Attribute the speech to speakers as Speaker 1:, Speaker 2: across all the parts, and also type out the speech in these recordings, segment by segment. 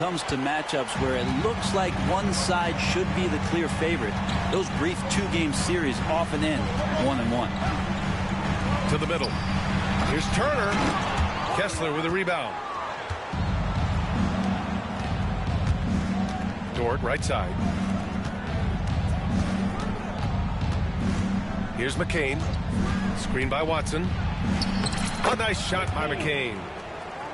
Speaker 1: Comes to matchups where it looks like one side should be the clear favorite, those brief two-game series often end 1-1.
Speaker 2: To the middle. Here's Turner. Kessler with a rebound. Dort, right side. Here's McCain. Screen by Watson. A nice shot by McCain.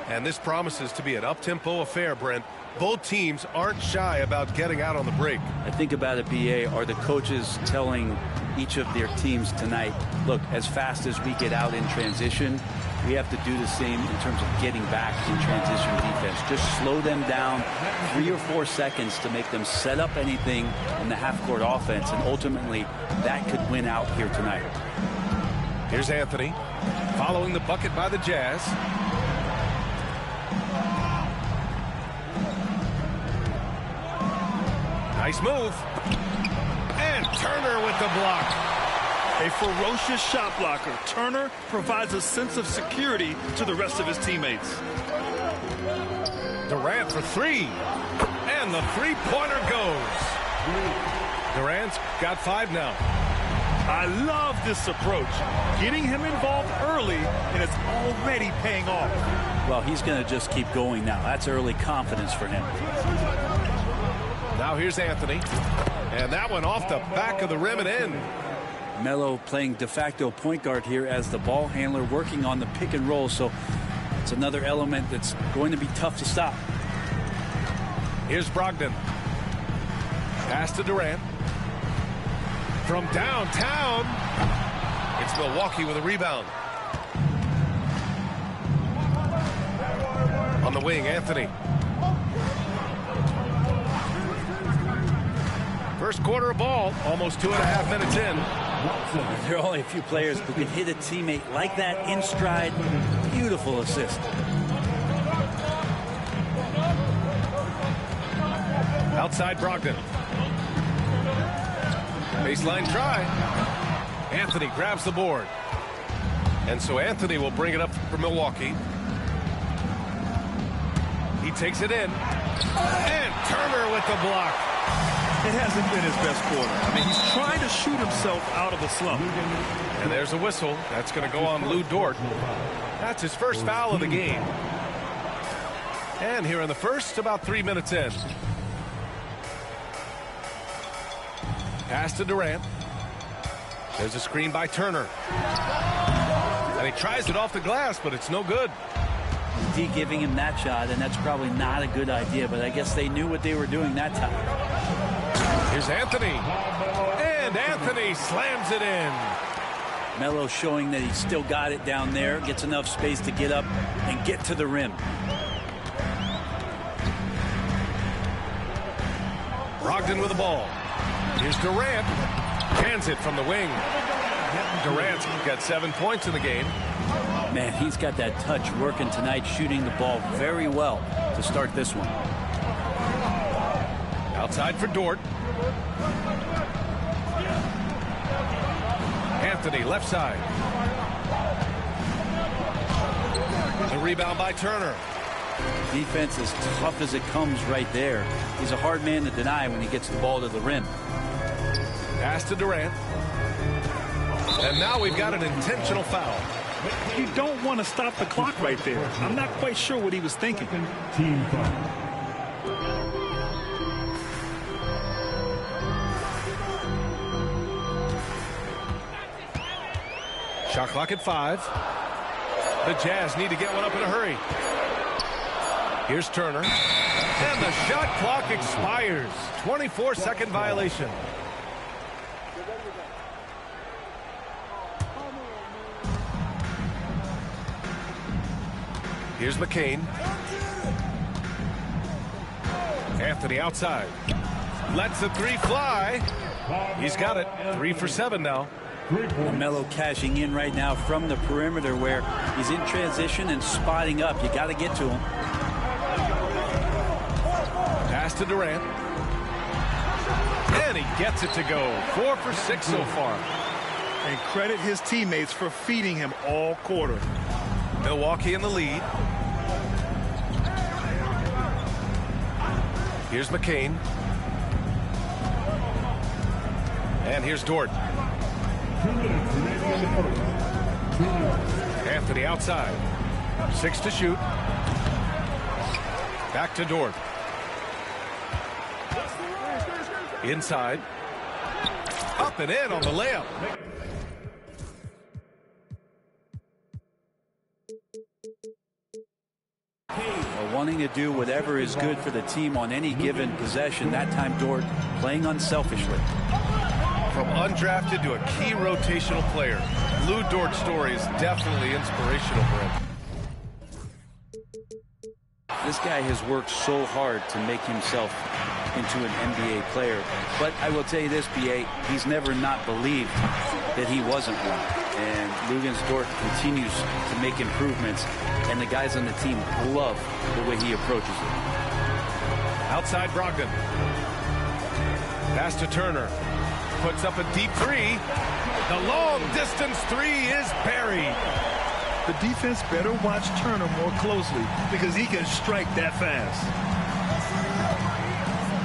Speaker 2: And this promises to be an up-tempo affair, Brent. Both teams aren't shy about getting out on the break.
Speaker 1: I think about it, BA, are the coaches telling each of their teams tonight, look, as fast as we get out in transition, we have to do the same in terms of getting back in transition defense. Just slow them down 3 or 4 seconds to make them set up anything in the half-court offense, and ultimately that could win out here tonight.
Speaker 2: Here's Anthony following the bucket by the Jazz. Nice move. And Turner with the block.
Speaker 3: A ferocious shot blocker. Turner provides a sense of security to the rest of his teammates.
Speaker 2: Durant for three. And the three-pointer goes. Durant's got 5 now.
Speaker 3: I love this approach. Getting him involved early, and it's already paying off.
Speaker 1: Well, he's going to just keep going now. That's early confidence for him.
Speaker 2: Now here's Anthony. And that one off the back of the rim and in.
Speaker 1: Melo playing de facto point guard here as the ball handler, working on the pick and roll. So it's another element that's going to be tough to stop.
Speaker 2: Here's Brogdon. Pass to Durant. From downtown, it's Milwaukee with a rebound. On the wing, Anthony. First quarter of ball, almost 2.5 minutes in.
Speaker 1: There are only a few players who can hit a teammate like that in stride. Beautiful assist.
Speaker 2: Outside Brogdon. Baseline try. Anthony grabs the board. And so Anthony will bring it up for Milwaukee. He takes it in. And Turner with the block.
Speaker 3: It hasn't been his best quarter. I mean, he's trying to shoot himself out of the slump.
Speaker 2: And there's a whistle. That's going to go on Lou Dort. That's his first foul of the game. And here in the first, about 3 minutes in. Pass to Durant. There's a screen by Turner. And he tries it off the glass, but it's no good.
Speaker 1: D giving him that shot, and that's probably not a good idea, but I guess they knew what they were doing that time.
Speaker 2: Here's Anthony. And Anthony slams it in.
Speaker 1: Melo showing that he's still got it down there, gets enough space to get up and get to the rim.
Speaker 2: Brogdon with the ball. Here's Durant. Cans it from the wing. Durant's got 7 points in the game.
Speaker 1: Man, he's got that touch working tonight, shooting the ball very well to start this one.
Speaker 2: Outside for Dort. Anthony, left side. The rebound by Turner.
Speaker 1: Defense as tough as it comes right there. He's a hard man to deny when he gets the ball to the rim.
Speaker 2: Pass to Durant. And now we've got an intentional foul.
Speaker 3: You don't want to stop the clock right there. I'm not quite sure what he was thinking.
Speaker 4: Team foul.
Speaker 2: Shot clock at 5. The Jazz need to get one up in a hurry. Here's Turner. And the shot clock expires. 24-second violation. Here's McCain. Anthony outside. Lets the three fly. He's got it. 3 for 7 now.
Speaker 1: Melo cashing in right now from the perimeter where he's in transition and spotting up. You got to get to him.
Speaker 2: Pass to Durant. And he gets it to go. 4 for 6 so far.
Speaker 3: And credit his teammates for feeding him all quarter.
Speaker 2: Milwaukee in the lead. Here's McCain. And here's Dort. Anthony outside. 6 to shoot. Back to Dort. Inside. Up and in on the layup.
Speaker 1: Wanting to do whatever is good for the team on any given possession. That time Dort playing unselfishly.
Speaker 2: From undrafted to a key rotational player, Lou Dort's story is definitely inspirational for him.
Speaker 1: This guy has worked so hard to make himself into an NBA player. But I will tell you this, B.A., he's never not believed that he wasn't one. And Luguentz Dort continues to make improvements, and the guys on the team love the way he approaches it.
Speaker 2: Outside Brogdon. Pass to Turner. Puts up a deep three. The long distance three is buried.
Speaker 3: The defense better watch Turner more closely because he can strike that fast.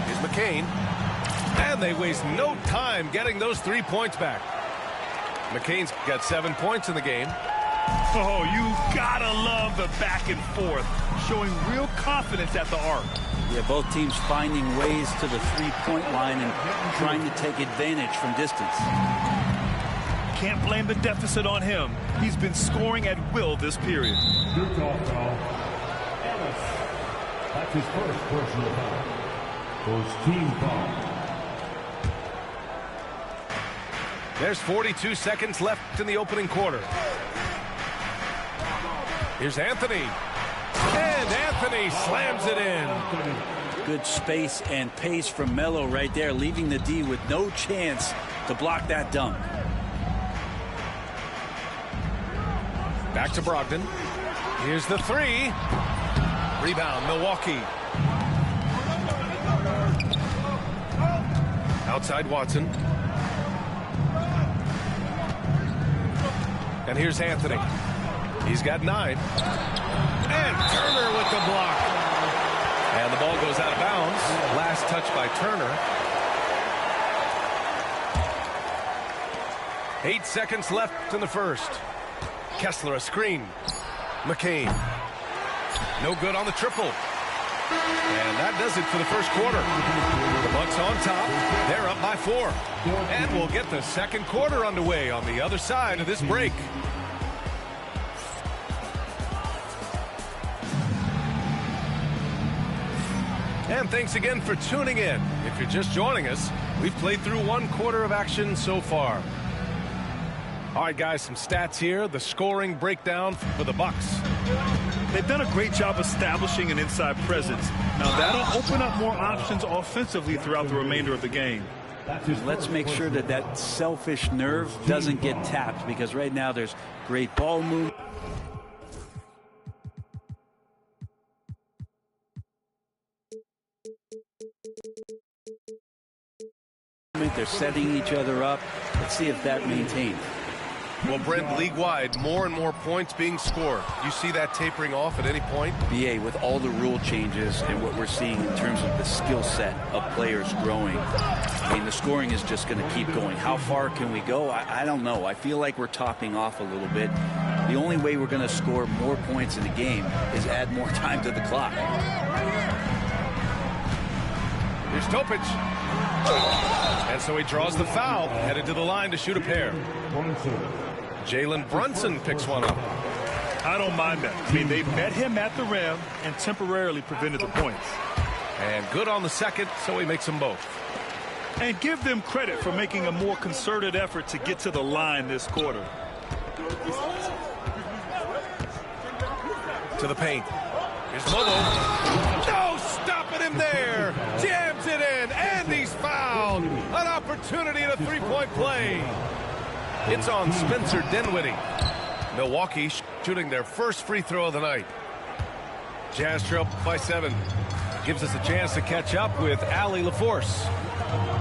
Speaker 2: Here's McCain. And they waste no time getting those 3 points back. McCain's got 7 points in the game.
Speaker 3: Oh, you gotta love the back and forth, showing real confidence at the arc.
Speaker 1: Yeah, both teams finding ways to the three-point line and trying to take advantage from distance.
Speaker 3: Can't blame the deficit on him. He's been scoring at will this period.
Speaker 4: Good call, Coll. Ellis. That's his first personal foul. First team foul.
Speaker 2: There's 42 seconds left in the opening quarter. Here's Anthony. And Anthony slams it in.
Speaker 1: Good space and pace from Melo right there, leaving the D with no chance to block that dunk.
Speaker 2: Back to Brogdon. Here's the three. Rebound, Milwaukee. Outside Watson. And here's Anthony. He's got 9. And Turner with the block. And the ball goes out of bounds. Last touch by Turner. 8 seconds left in the first. Kessler a screen. McCain. No good on the triple. And that does it for the first quarter. The Bucks on top. They're up by 4. And we'll get the second quarter underway on the other side of this break. And thanks again for tuning in. If you're just joining us, we've played through 1 quarter of action so far. All right, guys, some stats here. The scoring breakdown for the Bucks.
Speaker 3: They've done a great job establishing an inside presence. Now, that'll open up more options offensively throughout the remainder of the game.
Speaker 1: Let's make sure that that selfish nerve doesn't get tapped, because right now there's great ball movement. They're setting each other up. Let's see if that maintains.
Speaker 2: Well, Brent, league-wide, more and more points being scored. You see that tapering off at any point?
Speaker 1: BA, with all the rule changes and what we're seeing in terms of the skill set of players growing, I mean, the scoring is just going to keep going. How far can we go? I don't know. I feel like we're topping off a little bit. The only way we're going to score more points in the game is add more time to the clock.
Speaker 2: Here's Topic. And so he draws the foul, headed to the line to shoot a pair. Jalen Brunson picks one up.
Speaker 3: I don't mind that. I mean, they met him at the rim and temporarily prevented the points.
Speaker 2: And good on the second, so he makes them both.
Speaker 3: And give them credit for making a more concerted effort to get to the line this quarter.
Speaker 2: To the paint. Here's Melo. No, stopping him there. Jams it in, and he's fouled. An opportunity at a three-point play. It's on Spencer Dinwiddie. Milwaukee shooting their first free throw of the night. Jazz trail by 7. Gives us a chance to catch up with Allie LaForce.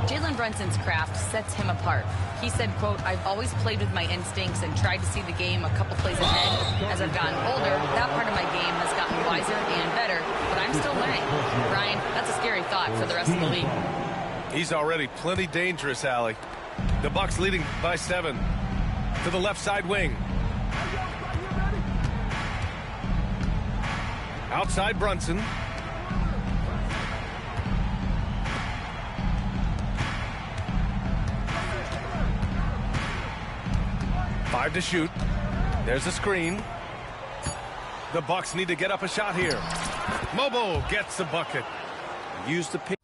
Speaker 5: Jalen Brunson's craft sets him apart. He said, quote, "I've always played with my instincts and tried to see the game a couple plays ahead. As I've gotten older, that part of my game has gotten wiser and better, but I'm still learning." Brian, that's a scary thought. spot for the rest of the league.
Speaker 2: He's already plenty dangerous, Allie. The Bucks leading by 7 to the left side wing. Outside Brunson. Five to shoot. There's a screen. The Bucks need to get up a shot here. Mobo gets the bucket.
Speaker 1: Use the pick.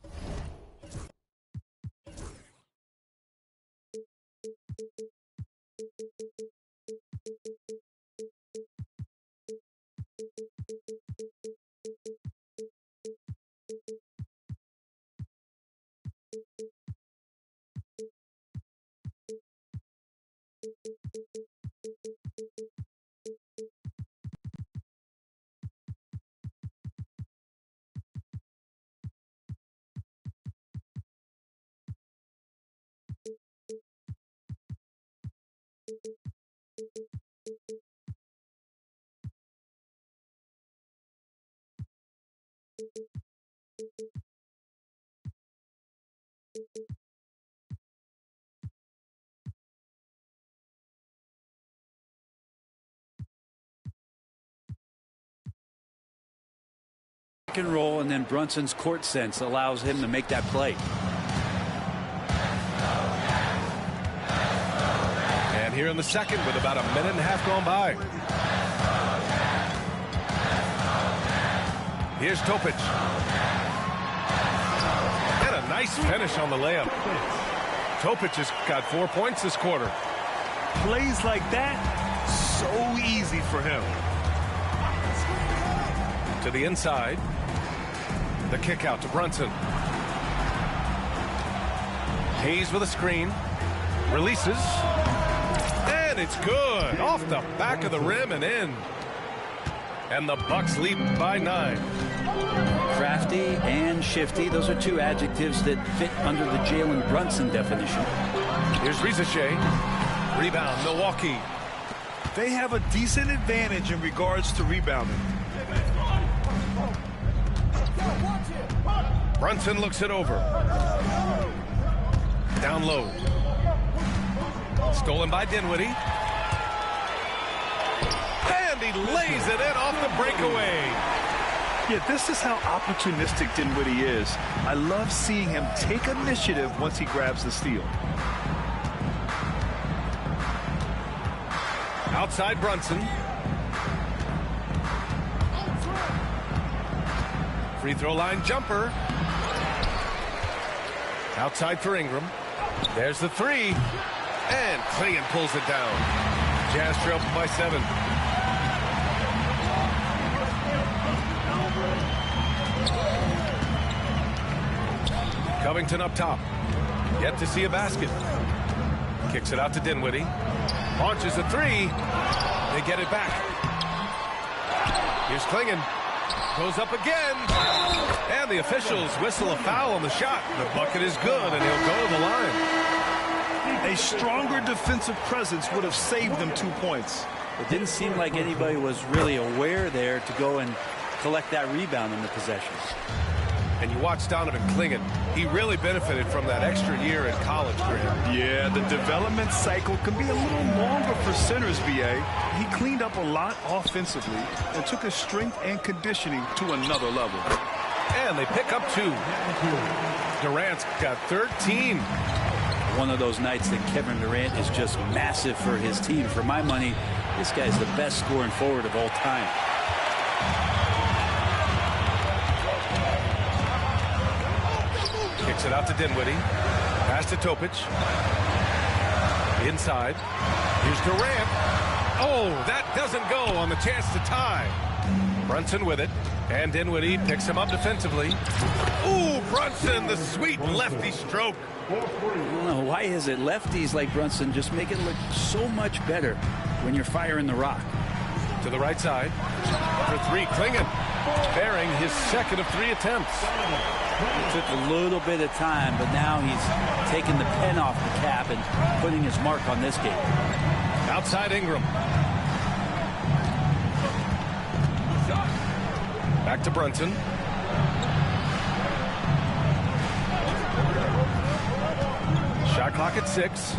Speaker 1: Pick and roll, and then Brunson's court sense allows him to make that play.
Speaker 2: And here in the second with about a minute and a half gone by. Here's Topic. And a nice finish on the layup. Topic has got 4 points this quarter.
Speaker 3: Plays like that, so easy for him.
Speaker 2: To the inside. The kick out to Brunson. Hayes with a screen. Releases. And it's good. Off the back of the rim and in. And the Bucks lead by 9.
Speaker 1: Crafty and shifty. Those are two adjectives that fit under the Jalen Brunson definition.
Speaker 2: Here's Rizichet. Rebound, Milwaukee.
Speaker 3: They have a decent advantage in regards to rebounding.
Speaker 2: Brunson looks it over. Down low. Stolen by Dinwiddie. And he lays it in off the breakaway.
Speaker 3: Yeah, this is how opportunistic Dinwiddie is. I love seeing him take initiative once he grabs the steal.
Speaker 2: Outside Brunson. Free throw line jumper. Outside for Ingram. There's the three. And Clingan pulls it down. Jazz trail by 7. Covington up top. Yet to see a basket. Kicks it out to Dinwiddie. Launches a three. They get it back. Here's Clingan. Goes up again. And the officials whistle a foul on the shot. The bucket is good, and he'll go to the line.
Speaker 3: A stronger defensive presence would have saved them 2 points.
Speaker 1: It didn't seem like anybody was really aware there to go and collect that rebound in the possessions.
Speaker 2: And you watch Donovan Clingan. He really benefited from that extra year in college for him.
Speaker 3: Yeah, the development cycle can be a little longer for centers, BA. He cleaned up a lot offensively and took his strength and conditioning to another level.
Speaker 2: And they pick up 2. Durant's got 13.
Speaker 1: One of those nights that Kevin Durant is just massive for his team. For my money, this guy's the best scoring forward of all time.
Speaker 2: Kicks it out to Dinwiddie. Pass to Topic. Inside. Here's Durant. Oh, that doesn't go on the chance to tie. Brunson with it. And Dinwiddie picks him up defensively. Ooh, Brunson, the sweet lefty stroke.
Speaker 1: I don't know, why is it lefties like Brunson just make it look so much better when you're firing the rock?
Speaker 2: To the right side. For 3, Clingan. Bearing his second of 3 attempts.
Speaker 1: It took a little bit of time, but now he's taking the pen off the cap and putting his mark on this game.
Speaker 2: Outside Ingram. Back to Brunson. clock at 6.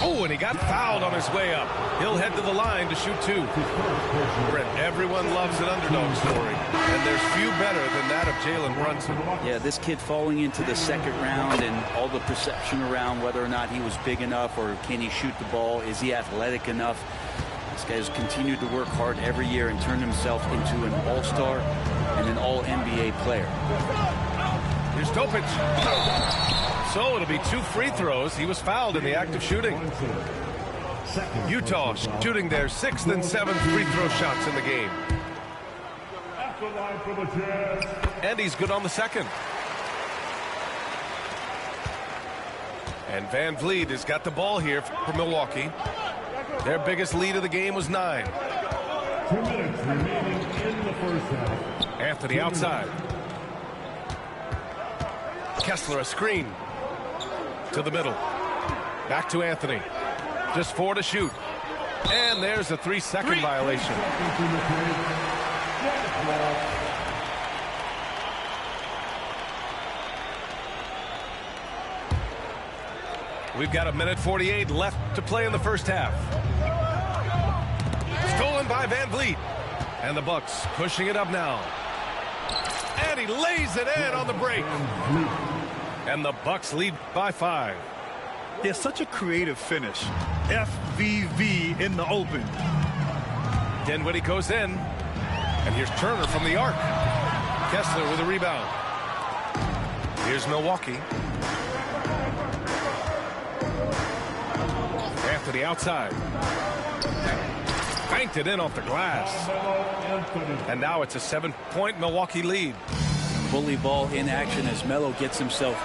Speaker 2: Oh, and he got fouled on his way up. He'll head to the line to shoot 2. Brent, everyone loves an underdog story, and there's few better than that of Jalen Brunson.
Speaker 1: Yeah, this kid falling into the second round and all the perception around whether or not he was big enough or can he shoot the ball, is he athletic enough. This guy has continued to work hard every year and turned himself into an all-star and an all-NBA player.
Speaker 2: Here's Topic. So it'll be 2 free throws. He was fouled in the act of shooting. Utah shooting their 6th and 7th free throw shots in the game. And he's good on the second. And Van Vliet has got the ball here for Milwaukee. Their biggest lead of the game was 9.
Speaker 4: 2 minutes remaining in the first half.
Speaker 2: Anthony outside. Kessler a screen. To the middle. Back to Anthony. Just 4 to shoot. And there's a 3-second violation. We've got 1:48 left to play in the first half. Stolen by Van Vliet. And the Bucks pushing it up now. And he lays it in on the break. And the Bucks lead by 5.
Speaker 3: It's such a creative finish. FVV in the open.
Speaker 2: Dinwiddie goes in. And here's Turner from the arc. Kessler with a rebound. Here's Milwaukee. Anthony outside. Banked it in off the glass. And now it's a 7-point Milwaukee lead.
Speaker 1: Bully ball in action as Melo gets himself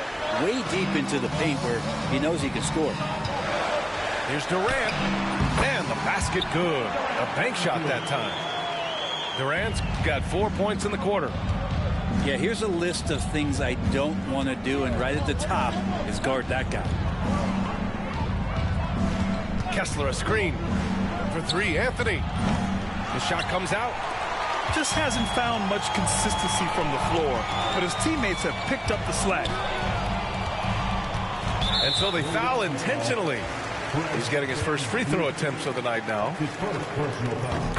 Speaker 1: way deep into the paint where he knows he can score.
Speaker 2: Here's Durant. And the basket good. A bank shot that time. Durant's got 4 points in the quarter.
Speaker 1: Yeah, here's a list of things I don't want to do, and right at the top is guard that guy.
Speaker 2: Kessler a screen. For 3, Anthony. The shot comes out.
Speaker 3: Just hasn't found much consistency from the floor, but his teammates have picked up the slack.
Speaker 2: And so they foul intentionally. He's getting his first free throw attempts of the night now.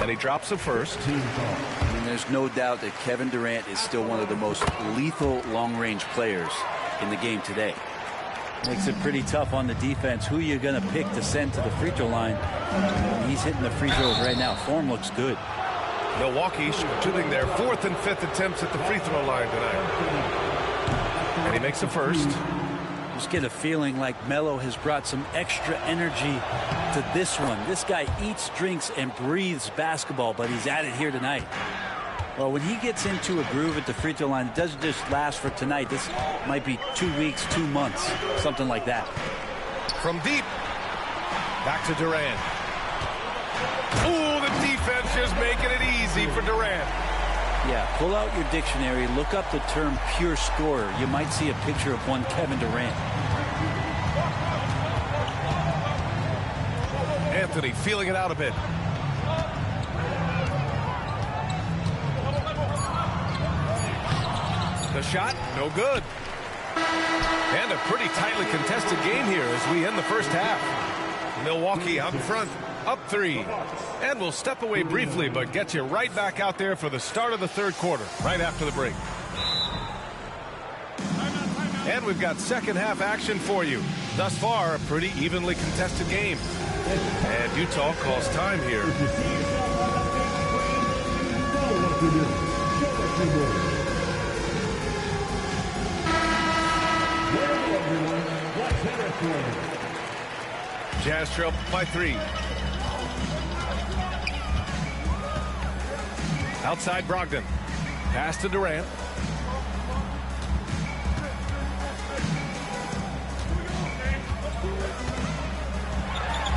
Speaker 2: And he drops the first.
Speaker 1: I mean, there's no doubt that Kevin Durant is still one of the most lethal long-range players in the game today. Makes it pretty tough on the defense. Who are you going to pick to send to the free throw line? He's hitting the free throws right now. Form looks good.
Speaker 2: Milwaukee shooting their 4th and 5th attempts at the free throw line tonight. And he makes the first.
Speaker 1: Just get a feeling like Melo has brought some extra energy to this one. This guy eats, drinks, and breathes basketball, but he's at it here tonight. Well, when he gets into a groove at the free throw line, it doesn't just last for tonight. This might be 2 weeks, 2 months, something like that.
Speaker 2: From deep. Back to Durant. Ooh, the defense just making it easy for Durant.
Speaker 1: Yeah, pull out your dictionary, look up the term pure scorer. You might see a picture of one Kevin Durant.
Speaker 2: Anthony feeling it out a bit. The shot, no good. And a pretty tightly contested game here as we end the first half. Milwaukee out in front, up 3. And we'll step away briefly, but get you right back out there for the start of the third quarter, right after the break. And we've got second half action for you. Thus far, a pretty evenly contested game. And Utah calls time here. Jazz trail by 3. Outside Brogdon. Pass to Durant.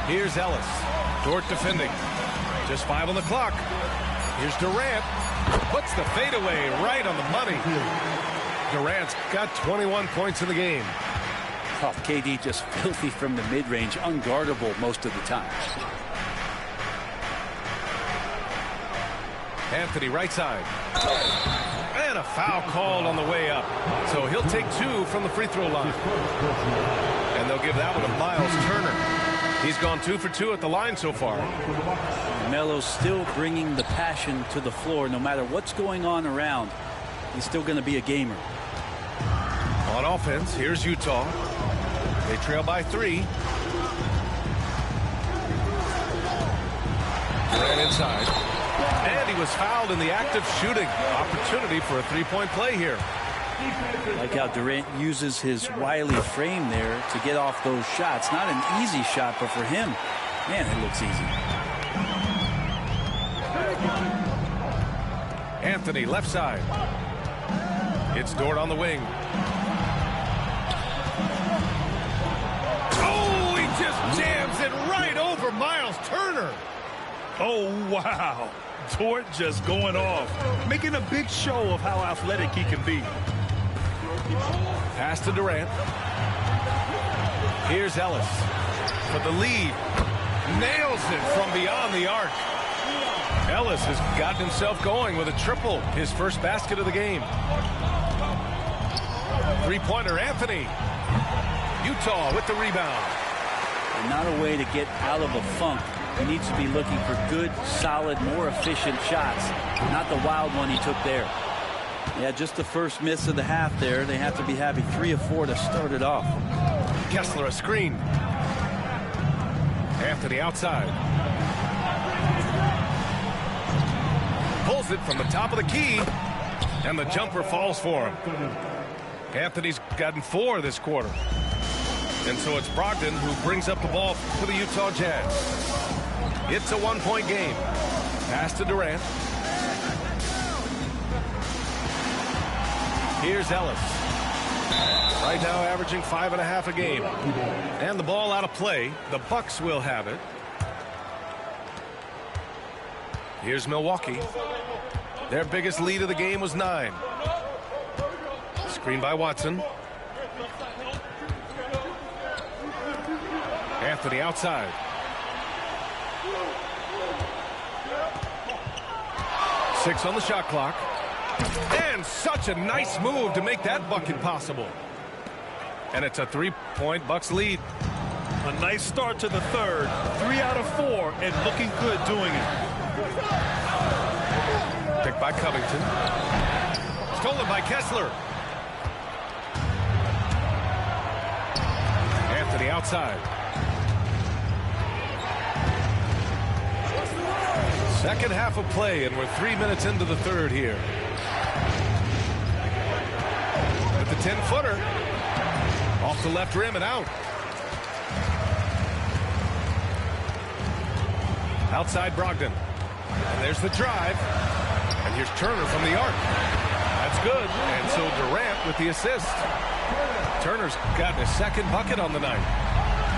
Speaker 2: Here's Ellis. Dort defending. Just 5 on the clock. Here's Durant. Puts the fadeaway right on the money. Durant's got 21 points in the game.
Speaker 1: Oh, KD just filthy from the mid-range, unguardable most of the time.
Speaker 2: Anthony right side. And a a foul called on the way up. So he'll take 2 from the free throw line. And they'll give that one to Miles Turner. He's gone 2 for 2 at the line so far.
Speaker 1: Melo's still bringing the passion to the floor. No matter what's going on around, he's still going to be a gamer.
Speaker 2: On offense, here's Utah. They trail by 3. Ran inside. And he was fouled in the act of shooting. Opportunity for a three-point play here.
Speaker 1: Like how Durant uses his wily frame there to get off those shots. Not an easy shot, but for him, man, it looks easy.
Speaker 2: Anthony, left side. It's Dort on the wing. Oh, he just jams it right over Miles Turner.
Speaker 3: Oh, wow. Dort just going off, making a big show of how athletic he can be.
Speaker 2: Pass to Durant. Here's Ellis for the lead. Nails it from beyond the arc. Ellis has gotten himself going with a triple, his first basket of the game. Three-pointer, Anthony. Utah with the rebound.
Speaker 1: And not a way to get out of a funk. He needs to be looking for good, solid, more efficient shots. Not the wild one he took there. Yeah, just the first miss of the half there. They have to be happy 3 of 4 to start it off.
Speaker 2: Kessler a screen. Anthony outside. Pulls it from the top of the key. And the jumper falls for him. Anthony's gotten 4 this quarter. And so it's Brogdon who brings up the ball for the Utah Jazz. It's a 1-point game. Pass to Durant. Here's Ellis. Right now averaging 5.5 a game. And the ball out of play. The Bucks will have it. Here's Milwaukee. Their biggest lead of the game was 9. Screen by Watson. Anthony outside. Six on the shot clock. And such a nice move to make that bucket possible. And it's a 3-point Bucks lead.
Speaker 3: A nice start to the third. 3 out of 4 and looking good doing it.
Speaker 2: Picked by Covington. Stolen by Kessler. Anthony outside. Second half of play, and we're 3 minutes into the third here. With the 10-footer. Off the left rim and out. Outside Brogdon. And there's the drive. And here's Turner from the arc. That's good. And so Durant with the assist. Turner's gotten his second bucket on the night.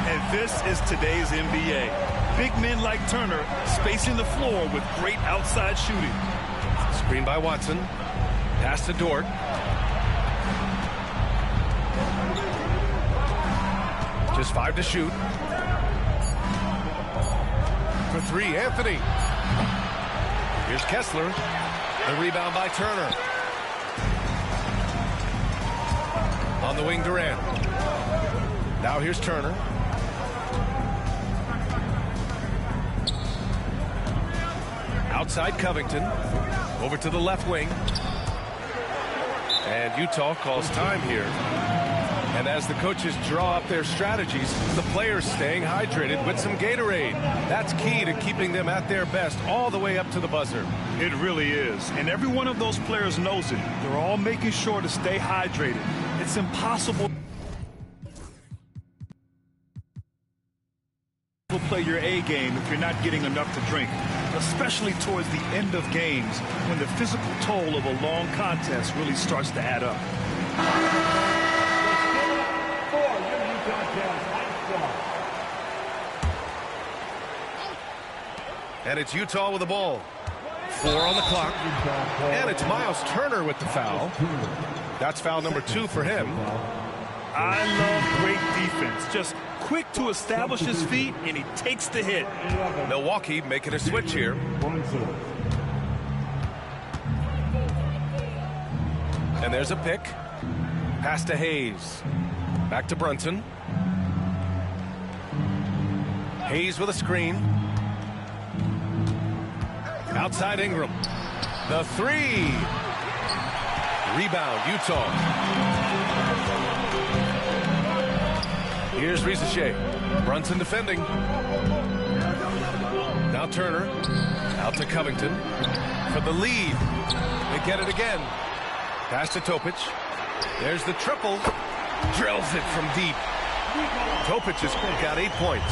Speaker 3: And this is today's NBA. Big men like Turner spacing the floor with great outside shooting.
Speaker 2: Screen by Watson. Pass to Dort. Just 5 to shoot. For 3, Anthony. Here's Kessler. The rebound by Turner. On the wing, Durant. Now here's Turner. Outside Covington. Over to the left wing. And Utah calls time here. And as the coaches draw up their strategies, the players staying hydrated with some Gatorade. That's key to keeping them at their best all the way up to the buzzer.
Speaker 3: It really is. And every one of those players knows it. They're all making sure to stay hydrated. It's impossible to play your A game if you're not getting enough to drink, especially towards the end of games when the physical toll of a long contest really starts to add up.
Speaker 2: And it's Utah with the ball. 4 on the clock. And it's Miles Turner with the foul. That's foul number 2 for him.
Speaker 3: I love great defense. Just quick to establish his feet, and he takes the hit.
Speaker 2: Milwaukee making a switch here. And there's a pick. Pass to Hayes. Back to Brunson. Hayes with a screen. Outside Ingram. The three. Rebound, Utah. Here's Rizachet. Brunson defending. Now Turner. Out to Covington. For the lead. They get it again. Pass to Topic. There's the triple. Drills it from deep. Topic has got 8 points.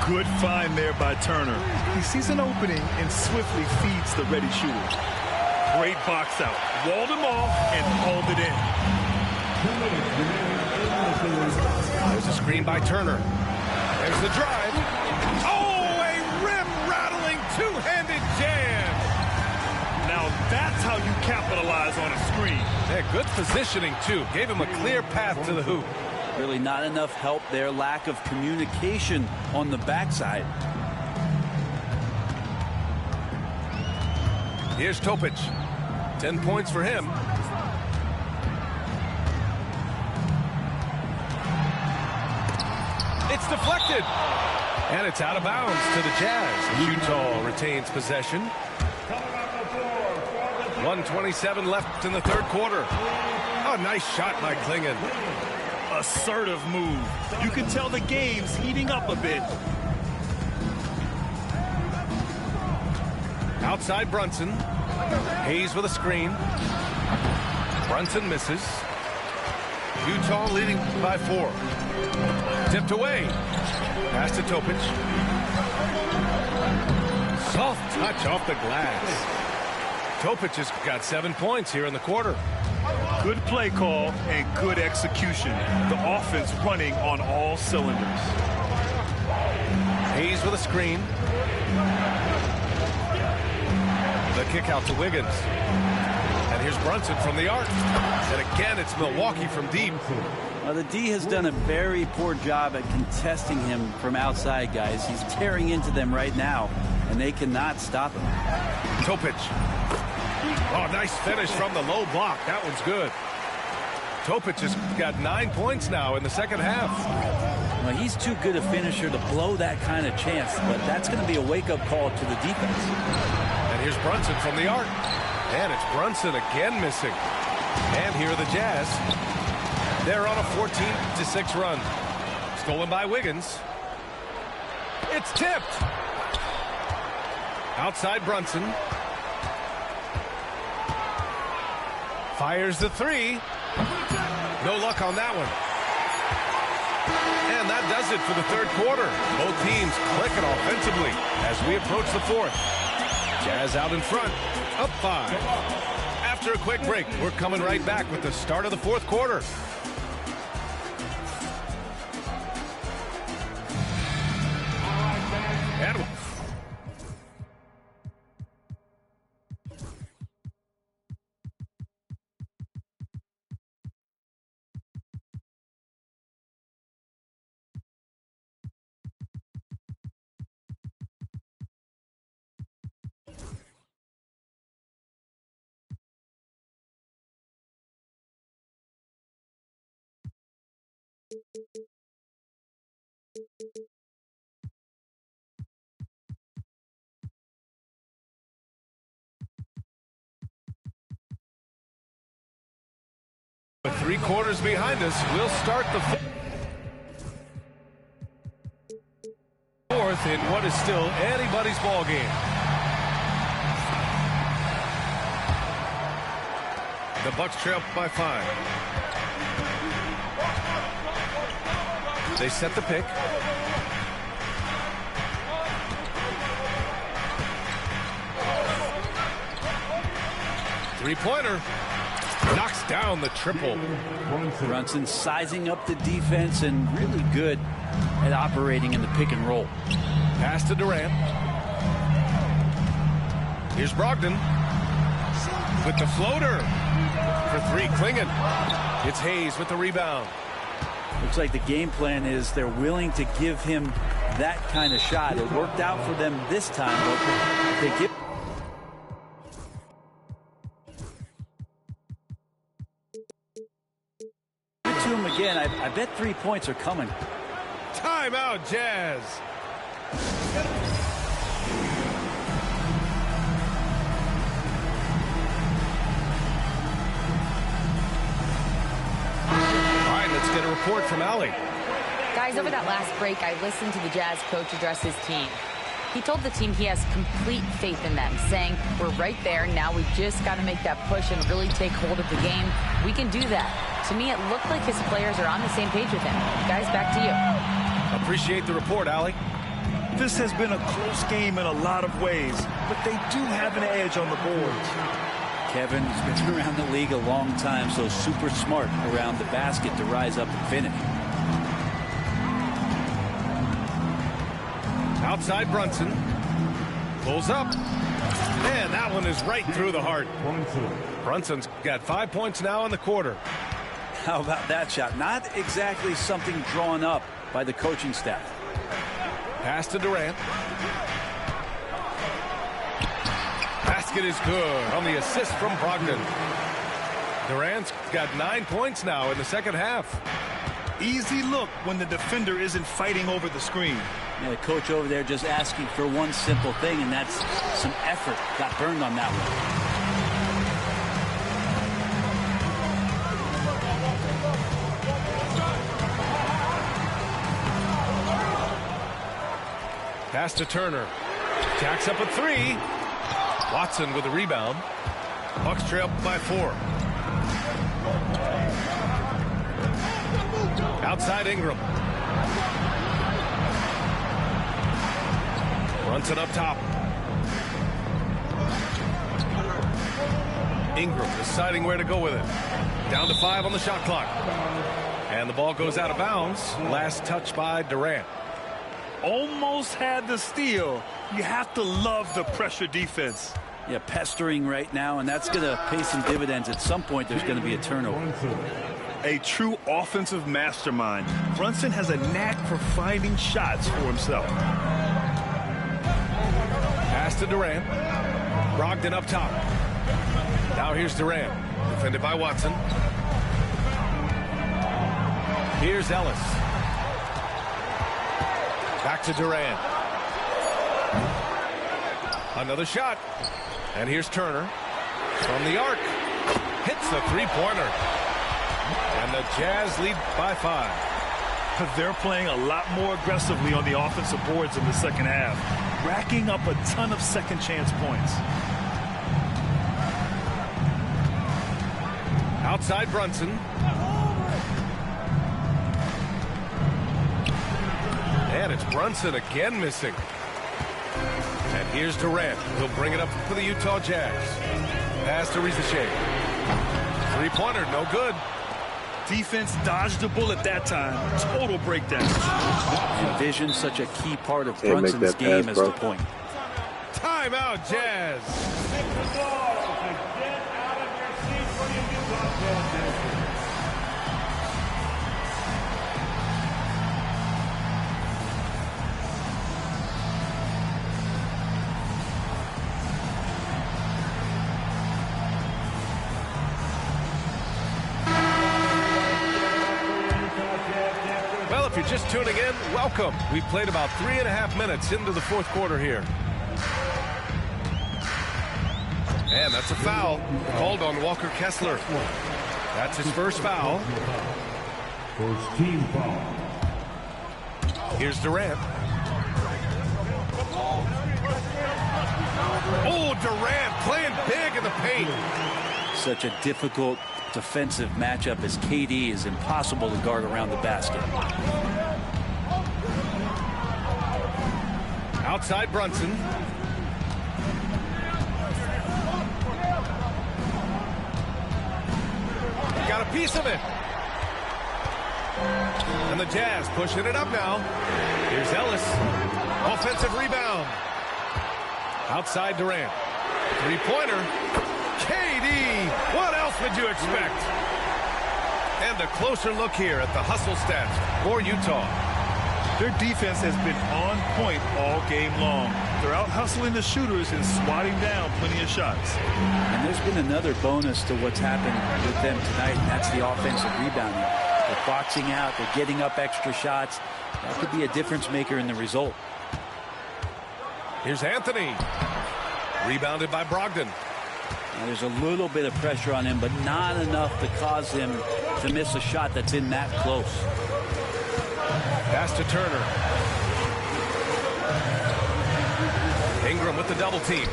Speaker 3: Good find there by Turner. He sees an opening and swiftly feeds the ready shooter. Great box out. Walled him off and hauled it in.
Speaker 2: There's a screen by Turner. There's the drive. Oh, a rim-rattling two-handed jam.
Speaker 3: Now that's how you capitalize on a screen.
Speaker 2: Yeah, good positioning, too. Gave him a clear path to the hoop.
Speaker 1: Really not enough help there. Lack of communication on the backside.
Speaker 2: Here's Topic. 10 points for him. It's deflected. And it's out of bounds to the Jazz. Utah retains possession. 1:27 left in the third quarter. Oh, nice shot by Klingon.
Speaker 3: Assertive move. You can tell the game's heating up a bit.
Speaker 2: Outside Brunson. Hayes with a screen. Brunson misses. Utah leading by 4. Tipped away. Pass to Topic. Soft touch off the glass. Topic has got 7 points here in the quarter.
Speaker 3: Good play call and good execution. The offense running on all cylinders.
Speaker 2: Hayes with a screen. The kick out to Wiggins. And here's Brunson from the arc. And again, it's Milwaukee from deep.
Speaker 1: The D has done a very poor job at contesting him from outside, guys. He's tearing into them right now, and they cannot stop him.
Speaker 2: Topic. Oh, nice finish from the low block. That one's good. Topic has got 9 points now in the second half.
Speaker 1: Well, he's too good a finisher to blow that kind of chance, but that's going to be a wake-up call to the defense.
Speaker 2: And here's Brunson from the arc. And it's Brunson again missing. And here are the Jazz. They're on a 14-6 run. Stolen by Wiggins. It's tipped. Outside Brunson. Fires the three. No luck on that one. And that does it for the third quarter. Both teams clicking offensively as we approach the fourth. Jazz out in front, up 5. After a quick break, we're coming right back with the start of the fourth quarter. And with 3 quarters behind us, we'll start the fourth in what is still anybody's ball game. The Bucks trail by 5. They set the pick. Three-pointer. Knocks down the triple.
Speaker 1: Brunson sizing up the defense and really good at operating in the pick and roll.
Speaker 2: Pass to Durant. Here's Brogdon with the floater for 3. Klingon. It's Hayes with the rebound.
Speaker 1: Looks like the game plan is they're willing to give him that kind of shot. It worked out for them this time, but if they give him again. I bet 3 points are coming.
Speaker 2: Timeout, Jazz. All right, let's get a report from Allie.
Speaker 5: Guys, over that last break, I listened to the Jazz coach address his team. He told the team he has complete faith in them, saying, we're right there. Now we just got to make that push and really take hold of the game. We can do that. To me, it looked like his players are on the same page with him. Guys, back to you.
Speaker 2: Appreciate the report, Allie.
Speaker 3: This has been a close game in a lot of ways, but they do have an edge on the boards.
Speaker 1: Kevin has been around the league a long time, so super smart around the basket to rise up and finish.
Speaker 2: Outside Brunson. Pulls up. And that one is right through the heart. Brunson's got 5 points now in the quarter.
Speaker 1: How about that shot? Not exactly something drawn up by the coaching staff.
Speaker 2: Pass to Durant. Basket is good on the assist from Brogdon. Durant's got 9 points now in the second half.
Speaker 3: Easy look when the defender isn't fighting over the screen.
Speaker 1: Yeah, the coach over there just asking for one simple thing, and that's some effort. Got burned on that one.
Speaker 2: Pass to Turner. Jacks up a three. Watson with a rebound. Bucks trail by 4. Outside Ingram. Brunson up top. Ingram deciding where to go with it. Down to 5 on the shot clock. And the ball goes out of bounds. Last touch by Durant.
Speaker 3: Almost had the steal. You have to love the pressure defense.
Speaker 1: Yeah, pestering right now, and that's going to pay some dividends. At some point, there's going to be a turnover.
Speaker 3: A true offensive mastermind. Brunson has a knack for finding shots for himself.
Speaker 2: Pass to Durant. Brogdon up top. Now here's Durant. Defended by Watson. Here's Ellis. Back to Durant. Another shot. And here's Turner. From the arc. Hits the three-pointer. And the Jazz lead by 5.
Speaker 3: They're playing a lot more aggressively on the offensive boards in the second half, racking up a ton of second chance points.
Speaker 2: Outside Brunson. And it's Brunson again missing. And here's Durant. He'll bring it up for the Utah Jazz. Pass to Ricochet. Three-pointer, no good.
Speaker 3: Defense dodged the bullet that time. Total breakdown.
Speaker 1: And vision, such a key part of Brunson's game as the point.
Speaker 2: Timeout, Jazz. Well, if you're just tuning in, welcome. We've played about 3.5 minutes into the fourth quarter here. And that's a foul called on Walker Kessler. That's his first foul.
Speaker 4: First team foul.
Speaker 2: Here's Durant. Oh, Durant playing big in the paint.
Speaker 1: Such a difficult defensive matchup as KD is impossible to guard around the basket.
Speaker 2: Outside Brunson. Got a piece of it. And the Jazz pushing it up now. Here's Ellis. Offensive rebound. Outside Durant. Three-pointer. KD. What else would you expect? And a closer look here at the hustle stats for Utah.
Speaker 3: Their defense has been on point all game long. They're out hustling the shooters and swatting down plenty of shots.
Speaker 1: And there's been another bonus to what's happened with them tonight, and that's the offensive rebounding. They're boxing out. They're getting up extra shots. That could be a difference maker in the result.
Speaker 2: Here's Anthony. Rebounded by Brogdon.
Speaker 1: Now, there's a little bit of pressure on him, but not enough to cause him to miss a shot that's in that close.
Speaker 2: Pass to Turner. Ingram with the double team.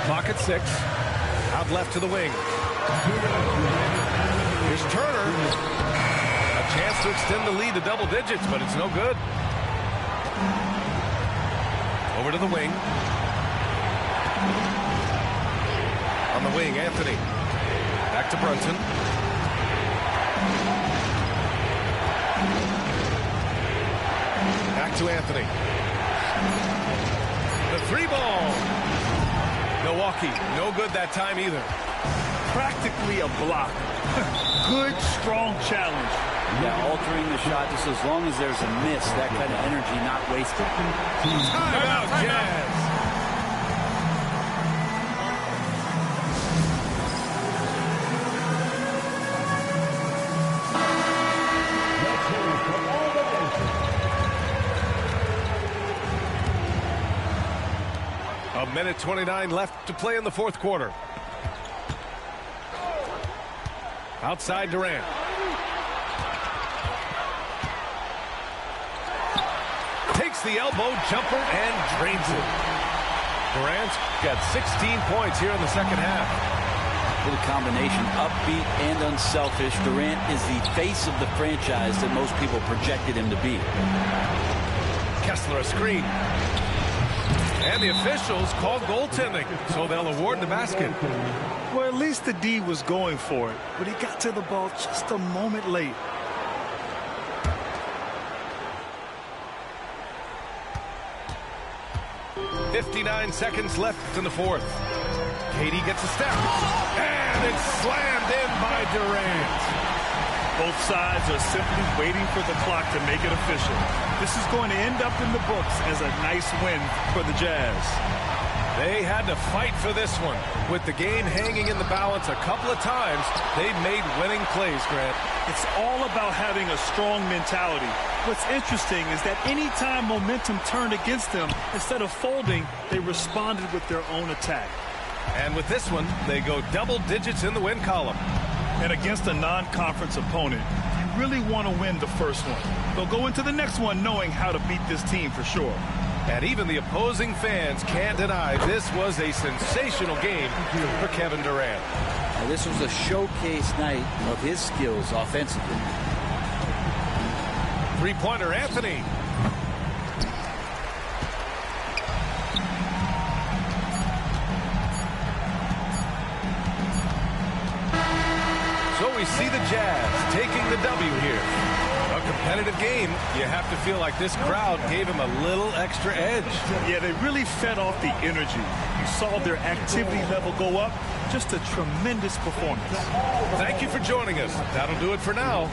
Speaker 2: Clock at 6. Out left to the wing. Here's Turner. A chance to extend the lead to double digits, but it's no good. Over to the wing. On the wing, Anthony. Back to Brunson. Back to Anthony. The 3-ball. Milwaukee, no good that time either.
Speaker 3: Practically a block. Good, strong challenge.
Speaker 1: Yeah, altering the shot just as long as there's a miss, that kind of energy not wasted.
Speaker 2: Timeout, Jazz. A minute 29 left to play in the fourth quarter. Outside Durant. Takes the elbow jumper and drains it. Durant's got 16 points here in the second half.
Speaker 1: Little combination, upbeat and unselfish. Durant is the face of the franchise that most people projected him to be.
Speaker 2: Kessler a screen. And the officials call goaltending, so they'll award the basket.
Speaker 3: Well, at least the D was going for it, but he got to the ball just a moment late.
Speaker 2: .59 seconds left in the fourth. Katie gets a step. And it's slammed in by Durant.
Speaker 3: Both sides are simply waiting for the clock to make it official. This is going to end up in the books as a nice win for the Jazz.
Speaker 2: They had to fight for this one. With the game hanging in the balance a couple of times, they've made winning plays, Grant.
Speaker 3: It's all about having a strong mentality. What's interesting is that anytime momentum turned against them, instead of folding, they responded with their own attack.
Speaker 2: And with this one, they go double digits in the win column.
Speaker 3: And against a non-conference opponent, you really want to win the first one. They'll go into the next one knowing how to beat this team for sure.
Speaker 2: And even the opposing fans can't deny this was a sensational game for Kevin Durant.
Speaker 1: Now, this was a showcase night of his skills offensively.
Speaker 2: Three-pointer, Anthony. So we see the Jazz taking the W here. A competitive game. You have to feel like this crowd gave him a little extra edge.
Speaker 3: Yeah, they really fed off the energy. You saw their activity level go up. Just a tremendous performance.
Speaker 2: Thank you for joining us. That'll do it for now.